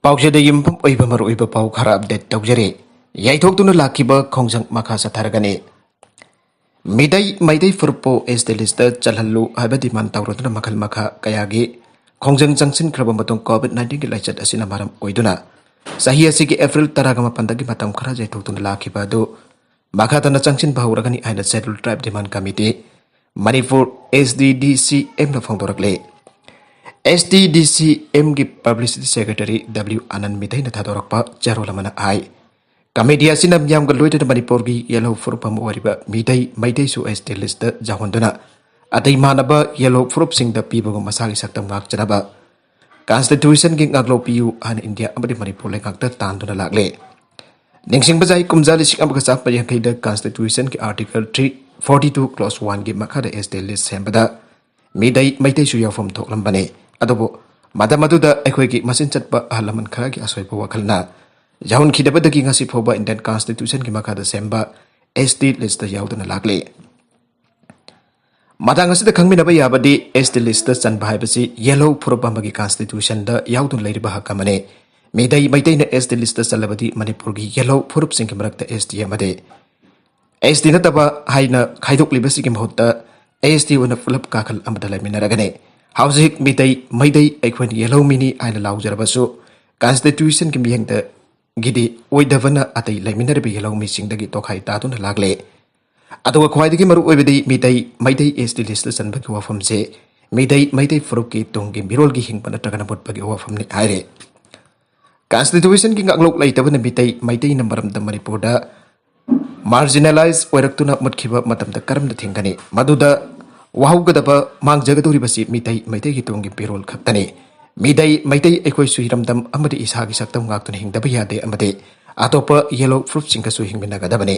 पाउजेद युमफम ओइबा मरुइबा पाउ खरा अपडेट तौजरे याइथोक्तुना लाखिबा खोंजंग मखा सथारगने मिदै मैदै फुरपो एस्टेलिस्ट चलहल्लु हाइबा डिमांड तौरदुना मखल मखा कयागी खोंजंग जंक्शन ख्रबा मतों कोविड-19 की लाइचत असिना मारम ओइदुना सही असिगी एप्रिल 15 की मतम खरा याइथोक्तुना लाखिबा दु मखा तना junction bahuragani aina scheduled tribe demand committee Manipur SDDCM na phongdorакle SDDCM की Publicity Secretary W. Anand Midai na thadorакpa charolamana ai Kamedia sinam yam galoita Manipur gi yellow furupam wariba Midai Maidai su ST list jahonduna atai manaba yellow furup sing da pibago masagi saktam ngak chanaba Constitution gi ngaklo piu an India amadi Manipur le ngakta tanduna lakle Ningsing bazai kumzali sik amka sap yang kaida Constitution ki Article 342 Clause 1 gi makada ST list sembada Midai Maidai su yafom thoklambane adobo madamaduda ekhoi masin chatpa ahalaman khara ki asoipa wakhalna jahun khidabadagi ngasi phoba Indian Constitution ki makada semba ST list da yauduna lakle madang asida khangminaba yabadi ST list da chanba haibasi yellow phurupamagi Constitution da yaudun leiriba hakamane Midai Maidai na ST list da chalabadi Manipur gi yellow phurup sing ki marakta ST amade ST na taba haina khaidok libasi ki mahutta ST wana fulap kakal amada laiminaragane Hauzik Midai Maidai Ekwani Yellow Mini Aina Laujarabasu Constitution ki miyang da gidi oidavana atai laiminarabi yellow missing dagi tokhai tatuna lagle Aduwa khwaidagi maru oibadi Midai Maidai ST list sanbaki wafamse Midai Maidai furup ki tunggi mirol gi hingpana takana botbagi wafamni aire Constitution ki ngaklok laitabana Midai Maidai na maramda Manipurda marginalized oiraktuna mutkhiba matamda karamda thingani maduda wahaugadaba mangjagadoribasi Midai Maidai gi tongi payroll khaktani Midai Maidai ekhoi suhiramdam amadi isagi saktam ngaktuna hingdaba yade amade atopa yellow fruit singa su hingminagadabani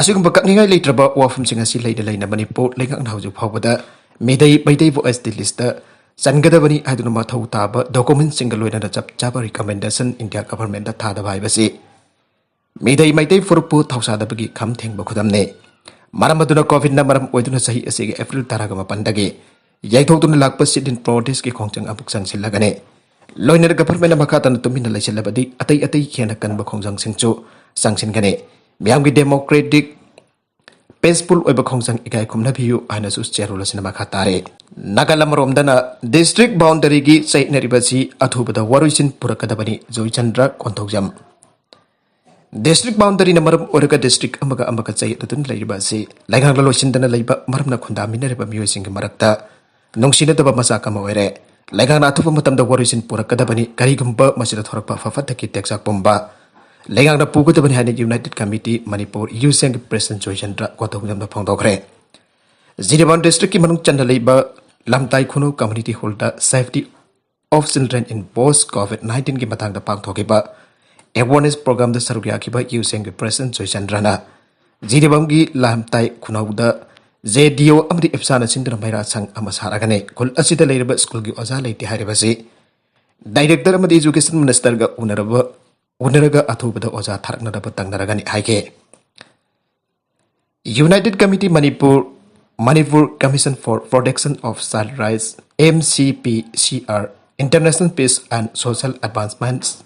asigumba kakningai leitraba wafum singa si leida leina Manipur lengak na hauju phawbada Midai Maidai vo ST list sangadabani aduna mathau taba document singa loina da chap chaba recommendation India government da thadaba haibasi Midai Maidai furupu thausadabagi kham thengba khudamne Maramaduna COVID na maram oiduna sahi asige April 18 yaithokduna lakpa sidin protest ki khongchang abuk sangsilagane loiner government makata na tumina laisilabadi atai khena kanba khongjang singchu sangsin-gane miyamgi democratic peaceful oiba khongjang ikai khumna biyu aina su cherula sina makatare nagalamromdana district boundary gi sainaribasi athubada waruisin purakadabani Joychandra konthokjam District boundary na maram oraga district amaga chay dutun laiba si laigang lalosin dana laiba maram na khundami na riba miyo sing marakta nungsina daba masaka mawere laigang na atupa matamda warusin purakadabani karigumba masida thorakpa fafata ki teksak bomba laigang na pugadabani hani United Committee Manipur Useng President Joychandra Kwathogdam na phongdokre Jiribam district ki manung chanda laiba lamtai khunu community holder safety of children in post COVID-19 ki matang da pangthokiba awareness program da sarugya kiba using President Joychandrana Jiribam gi lamtai khunauda JDO amri epsana sindra maira sang amasaragane kul asida leiraba school gi oza leiti haribasi director amadi education minister ga unaraga athubada oza tharakna da tangnaragani haike United Committee Manipur Commission for Protection of Child Rights MCPCR International Peace and Social Advancement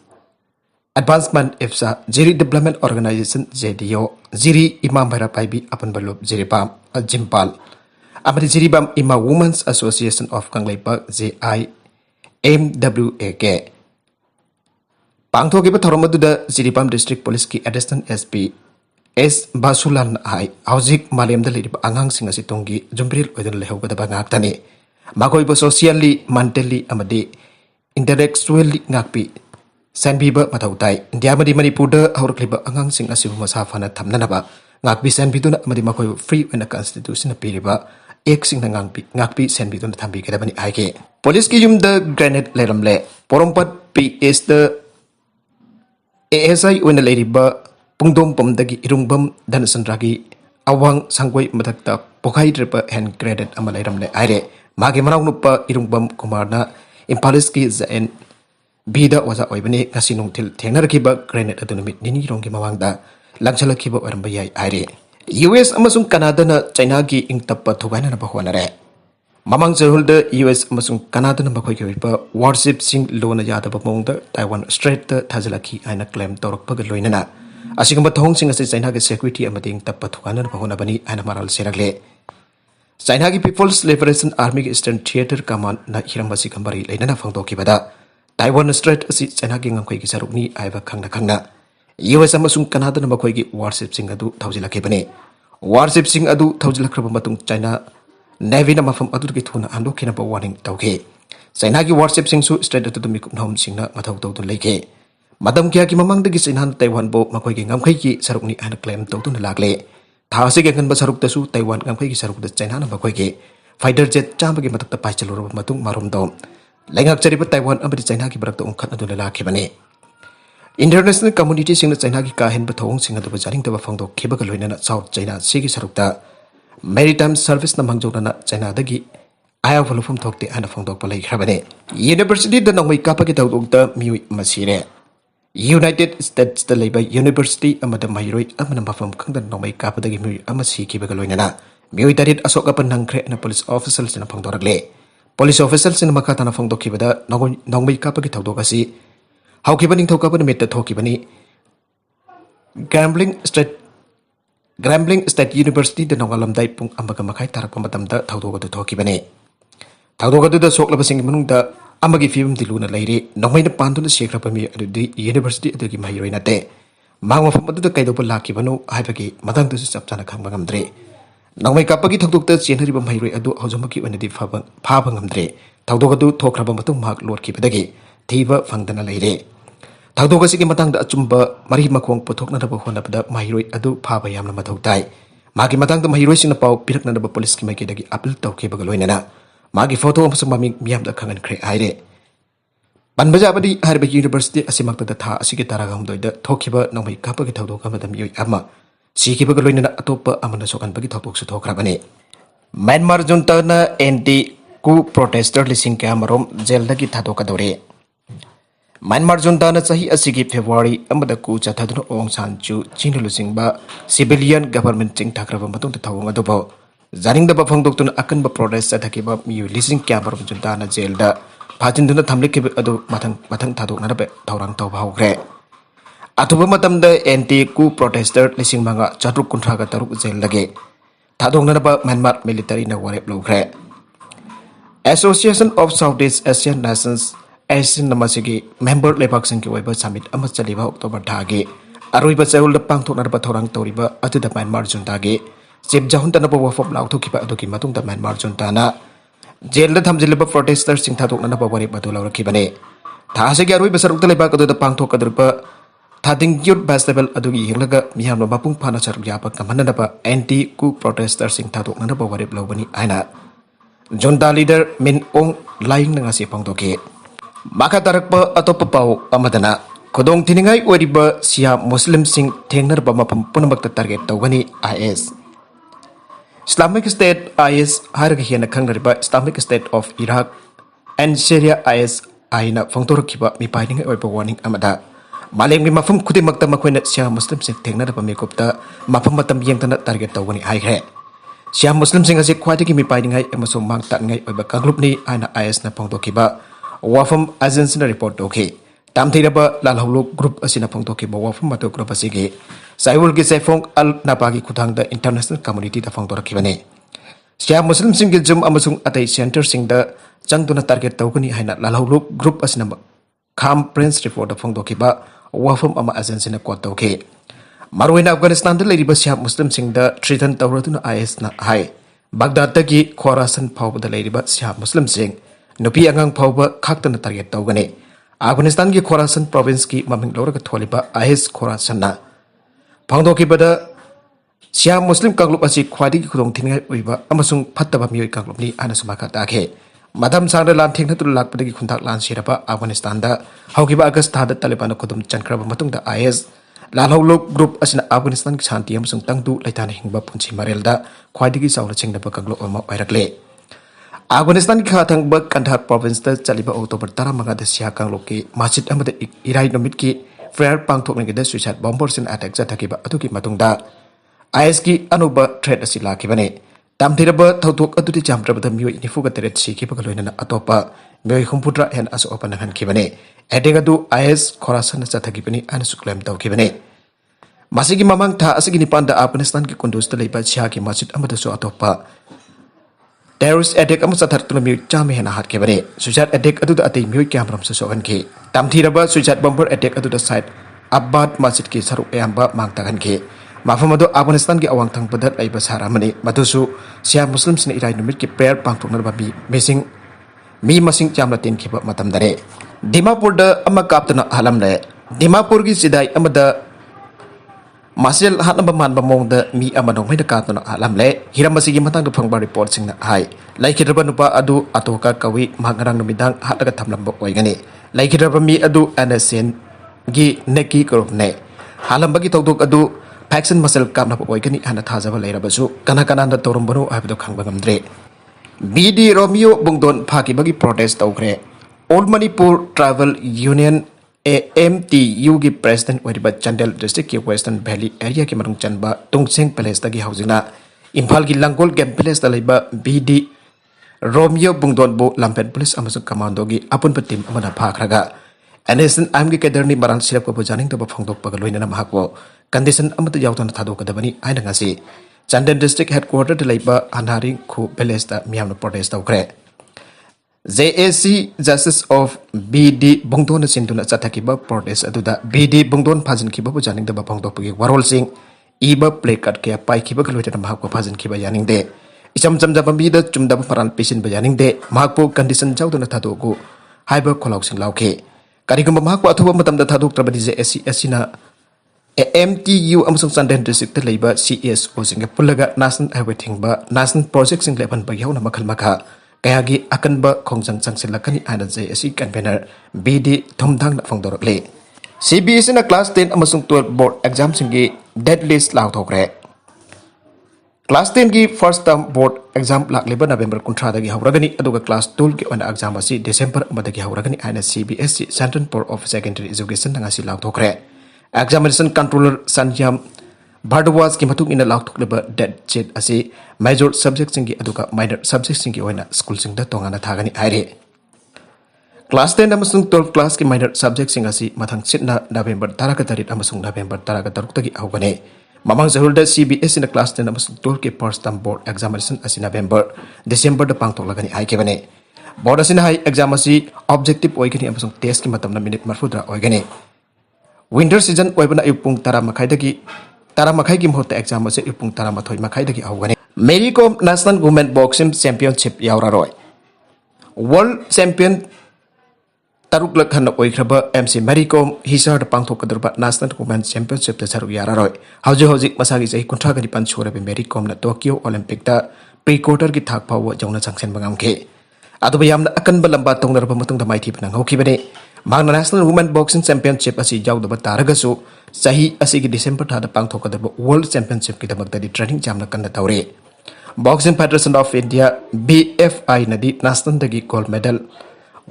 EFSA Jiri Development Organization JDO Jiri Imam Bhaira Paibi Apan Balub Jiribam Jimpal Amari Jiribam Ima Women's Association of Kangleipa JIMWAK Pangthokiba Thoromaduda Jiribam District Police ki Assistant SP S Basulan Hai Hauzik Maliamda Liriba Angang Singa Sitongi Jumbril Oidan Lehogada Ngaktani Makoiba socially mentally amadi intellectually ngakpi Sanbiba matautai India madi Manipurda haurkliba angang sing asibu masafana thamnanaba ngakpi sanbiduna madi makoi free when a constitution piriba ek sing na ngakpi sanbiduna thambi kedabani aike police ki yum the granite leramle porompat PS the ASI when the leriba pungdom pomdagi irungbam danasandragi awang sangkoi matakta pokai dripa hand granite amalairamle aire magi manau nupa irungbam kumarna impalis ki zain Bida waza oibani ngasi nungtil thengnarakiba granite adunamit nini rongi mawangda langchalakiba oiramba yai aire US amasung Canada na China gi ingtappa thugaina na bahwanare Mamang Zerhulda US Masung Canada Makoi worship sing Lona Yada Bamong Taiwan Strait Tazalaki Aina claim Torok Pagaloinana. Asigamba Tong Sing as China security amading Tapatuana Pahonabani and Amaral Seragle. China People's Liberation Army Eastern Theater Command na Hiramasi Kambari Lena Fangdoki Bada. Taiwan Strait as China Gingamkoi Sarukni Iva Kangna Kangna. US Amasung Canada Makoi worship sing adu Tazilakibane. Worship sing adu Tazilakabatung China. Navy na mafam adu ki thuna ando kina ba warning tauke China ki worship sing su straight to mi kum nom sing na mathau tau tun leke madam kya ki mamang de ki China Taiwan bo makoi ki ngamkhai ki saruk ni ana claim tau tun lagle tha se ke kan ba saruk ta su Taiwan ngamkhai ki saruk da China na makoi ki fighter jet cham ba ki matak ta pai chalo ro matung marum dom lengak chari ba Taiwan amri China ki barak ta ung khat adu la ke bane international community sing na China ki ka hen ba thong sing adu ba jaring ta ba phang do ke ba ka loina na South China se ki saruk ta Maritime Service na mangjona China dagi ayaw falufum thokte ana phongdok palai khabane University da nongmai kapa ki tawdok da miui masire United States da leba University amada mairoi amana mafam khangda nongmai kapa dagi miui amasi ki bagaloina miui tarit asok apan nangkre na police officers na phongdoragle police officers na makata na phongdok ki bada nongmai kapa ki tawdok asi hawkibaning thokapa na meta thokibani Grambling State University da nongalamdai pung ambaga makai tarak pamatamda thawdoga da thokibane thawdoga da soklaba sing manungda amagi film diluna leire nongmaina panduna sekrapa mi adudi university adagi mahiroi nate mangma famadu da kaidoba lakibano haibagi madang da chapchana khangba ngamdre nongmai kapagi thokdokta chenhariba mahiroi adu hojamaki onadi phaba ngamdre thawdoga du thokraba matung mak lorkibadagi thiba fangdana leire Thawdoga sigi matang da achumba mari makong pothok na ba hona pada mahiroi adu phaba yamna mathau tai magi matang da mahiroi sina pau pirak na ba police ki mai ke dagi appeal tau ke bagaloina na magi photo amsung mami miyam da khangan khre aire banbaja badi harba university asimak da tha asigi taraga hum doida thokiba nongmai kapa ki thawdoga madam yoi ama sigi bagaloina na atopa amana sokan bagi thawdok su thokra bane Myanmar junta na anti coup protester lising ka marom jail dagi thadoka dore Myanmar junta na sahi asigi February amada ku chathaduna Aung San Suu Kyi lusingba civilian government ching thakraba matung ta thawang adobo jaring da bafang doktun akan ba protest thakiba mi lising kyamar junta na jail da phajinduna thamleke adu mathang thadok na ba thawrang taw bahugre atuba matam da anti coup protester lising manga chatruk kunthra ga taruk jail lage thadok na ba Myanmar military na warep logre Association of Southeast Asian Nations Asian Namasigi member lebak sing ki waiba summit ama chaliba October thage aruiba chaul da pangthok na ba thorang toriba atu da Myanmar junta ge chip jahun ta na ba wafop lau thokiba adu ki matung da Myanmar junta na jail da thamjiliba protesters sing thadok na ba wari badu lau rakibane tha se ge aruiba saruk da lebak adu da pangthok kadrupa thading youth festival adu gi hirlaga miham no mapung phana saruk ya ba kamana da ba anti coup protesters sing thadok na ba wari lau bani aina junta leader Min Aung Hlaing na ngasi pangtoke Maka tarakpa atau pepau amadana kodong tiningai wariba siya Muslim sing tengnar ba mapampunambak target tawgani IS Islamic State IS harga hiana kangnariba Islamic State of Iraq and Syria IS aina fangtorakiba mi painingai oiba warning amada maleng mi mafam kudimakta makoina siya Muslim sing tengnar ba mikopta mafam matam yengtana target tawgani haigre siya Muslim sing ase khwadigi mi painingai amasung mangtatngai oiba kangrup ni aina IS na fangtokiba Wafam agency na report okay. Tamthiraba lalhawlo group asina phangtoki ba wafam mato group asige Saiful ki Saifong al napagi kuthang da international community da phangtoraki bane. Sia Muslim sing jum amasung atai center sing da changduna target tawkani haina lalhawlo group asina kham prince report da phangtoki ba wafam ama agency na kwat tawke. Marwena Afghanistan da leriba sia Muslim sing da treason tawratuna IS na hai. Baghdad da ki Khorasan phawba da leriba sia Muslim sing Nupi angang phawba khaktana target tawgane Afghanistan ki Khorasan province ki maming lawraga tholiba IS Khorasan na phangdoki bada sia Muslim kanglup asi khwadi ki khudong thingai oiba amasung phattaba mioi kanglup ni ana sumaka takhe madam sangda lan thengna tu lakpada ki khuntak lan siraba Afghanistan da haukiba August thada Taliban khudum chankraba matung da IS lalhawlo group asina Afghanistan ki shanti amasung tangdu laitana hingba punchi marelda khwadi ki sawra chengna ba kanglup ama oirakle Afghanistan ki khathang ba Kandahar province da chaliba October 15 da sia kanglup ki masjid amada irai nomit ki prayer pangthok ngi da suicide bombers in attack jathakiba atuki matungda IS ki anuba threat asila kibane tamthiraba thautok adudi jamdrabada mioi nifuga teret sikhiba loinana atopa mioi humpudra hen aso opan han kibane edeng adu is khorasan chathagibani an suklem tawkibane masigi mamang tha asigi nipanda Afghanistan ki kundus ta leiba chia ki masjid amada so atopa terrorist attack amu chathar tuna mioi chame hena hat kibane suicide attack adu da atei mioi kyamram so han ki tamthiraba suicide bomber attack adu da site Abbad masjid ki saruk ayamba mangta han ki Mafamado Afghanistan ki awang thang padat ay basara mani matusu siya Muslim sini irai numit ki prayer pangtuk na babi missing mi masing jamla tin ki matam dare Dimapur da amma kaptana halam le Dimapur ki sidai amada masil hat na baman bamong da mi amadong may kaptana halam le hiram masigi matang dupang ba report sing na hai laikidraba nupa adu atoka kawi maharang numidang hat na thamlam ba oy gani laikidraba mi adu anasen gi neki korop ne halam bagi tawduk adu Faction masal kapna po oigani ana thajaba leirabasu kana na torumbanu abdo khangba ngamdre BD Romeo Bungdon phaki bagi protest tawkre Old Manipur Travel Union AMTU gi president wariba Chandel district ki Western Valley area ki marung chanba Tungseng Palace tagi hausina Imphal gi Langol Game Palace da leiba BD Romeo Bungdon bo Lampet Police amasuk commando gi apun patim amana phakraga Anderson amgi kaderni marang sirap ko janing to phongdok pagaloina na mahakwo condition amata yawtana thadok kadabani aina ngasi Chandel district headquarter de leiba Anharing khu Belesta miyamna protest tawkre JAC Justice of BD Bungdon sinduna chathakiba protest aduda BD Bungdon phajin kiba bu janing da phongdok pagi warol sing iba play card ke pai kiba kaloita mahakwo phajin kiba yaning de icham cham jabambi da chumda paran pisin ba yaning de mahakwo condition jawduna thadoku haiba kholauk sing lauke karigum mahakwo athuba matam da thadok trabadi JAC asina AMTU amasung Chandel district leiba CSO singa pulaga national highway thingba national project sing leban ba yauna makhal makha kayagi akan ba khongjang changsilakani ana JAC convener BD thumdang na phongdorokle CBSE na class 10 amasung 12 board exam singi dead list law thokre class 10 gi first term board exam lakleba November 19 dagi hawragani aduga class 12 gi ona exam asi December amadagi hawragani ana CBSE Central Board of Secondary Education ngasi law thokre Examination Controller Sanjam Bhardwaj ki matung ina lauk thukleba dead sheet asi major subject singi aduka minor subject singi oina school singda tongana thagani aire Class 10 amasung 12 class ki minor subject sing asi mathang sitna November 13 amasung November 13 tagi awgane mamang zahulda CBSE na class 10 amasung 12 ki first term board examination asi November December da pangtok lagani ai kebane board asina hai exam asi objective oigani amasung test ki matamna minute marfudra oigani Winter season oibana ipung tara makai ki mohta exam ase ipung tara mathoi makai dagi awgani Mary Kom National Women Boxing Championship yauraroi World Champion taruk lakhan oikraba MC Mary Kom hisar pangthok kadurba National Women Championship ta saruk yararoi hauji masagi jai kuntra gani pan chorabe Mary Kom na Tokyo Olympic ta pre-quarter ki thak phaw jongna changsen bangam ke aduba yamna akan balamba tongdarba matung da maithi panang hokibane Magna National Women Boxing Championship asi jawdaba taragasu sahi asigi December thada pangthokadaba World Championship ki damakta di training jamna kanna tawre Boxing Federation of India BFI nadi national dagi gold medal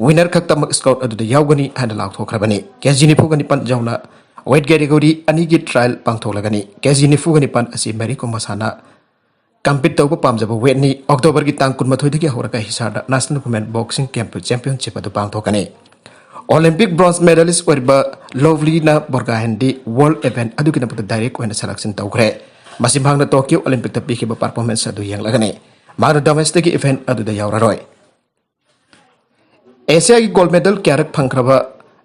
winner khaktamak scout adu yawgani hana laukthokrabani kejini phugani pan jawna weight category ani gi trial pangtholagani kejini phugani pan asi Mary Kom masana compete tawba pamjaba weight ni October gi tang 19 dagi horaka hisada National Women Boxing Championship adu pangthokani Olympic bronze medalist wariba Lovelina Borgahendi world event adu kina puta direct wena selection tawkre masimbhangna Tokyo Olympic ta pikiba performance adu yang lagane magna domestic event adu da yauraroi Asia gi gold medal kyarak phangkraba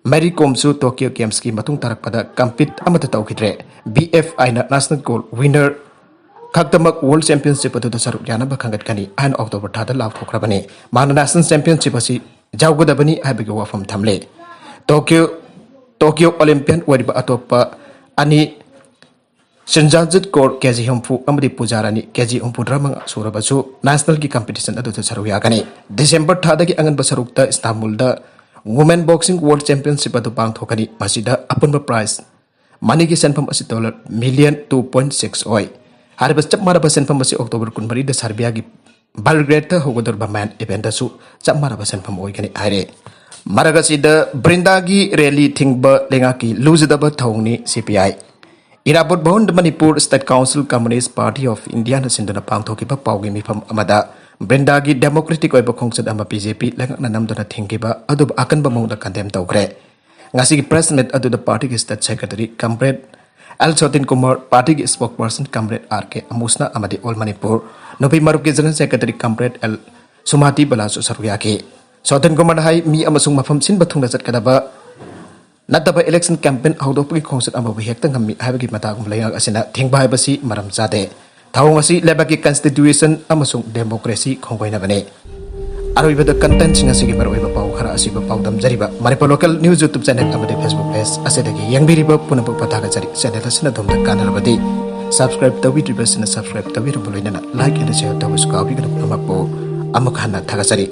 Mary Kom su Tokyo Games ki matung tarak pada compete amata tawkidre BFI na national gold winner khaktamak world championship adu da saruk yana bakhangat kani an October thada law thokrabani magna national championship asi jawgadabani habigi wafam thamle Tokyo Olympian wariba atopa ani Shinjazit Kor KG Humpu amadi pujarani KG Humpu dramang surabasu national ki competition adu saru yagani December thada ki angan basarukta Istanbul da Women Boxing World Championship adu pang thokani masida apunba prize money ki senfam asi $2.6 oi harba chap maraba senfam asi October 13 da Serbia gi Belgrade ta hogodor baman event da su chap maraba senfam oi kani aire maragasi da Brindagi rally thingba lenga ki lose da ba thongni CPI Irabot Bhon Manipur State Council Communist Party of India na sinduna pangthokiba pawgi mifam amada Brenda gi Democratic oiba khongsat ama BJP lengakna namduna thingkiba adub akanba mongda condemn tawgre ngasi gi press meet adu the party gi state secretary comrade Al Chotin Kumar party gi spokesperson comrade RK Amusna amadi All Manipur Nopi Marup gi general secretary comrade L Sumati Balasu Saruyaki Chotin Kumar hai mi amasung mafam sin bathungna chatkadaba Nataba election campaign haudopi khonsat ama hekta ngami habagi matagum layang asina thingba habasi maram jade thawng asi lebaki constitution amasung democracy khongwaina bane aroibada content singa sigi maroiba pau khara asiba paudam jariba Manipur local news YouTube channel amade Facebook page asedagi yangbiriba punapu pataga jari channel asina domda kanarabadi subscribe tawi tribasina subscribe tawi rubuloina like and share tawi sukawi kana amapo amukhana thagajari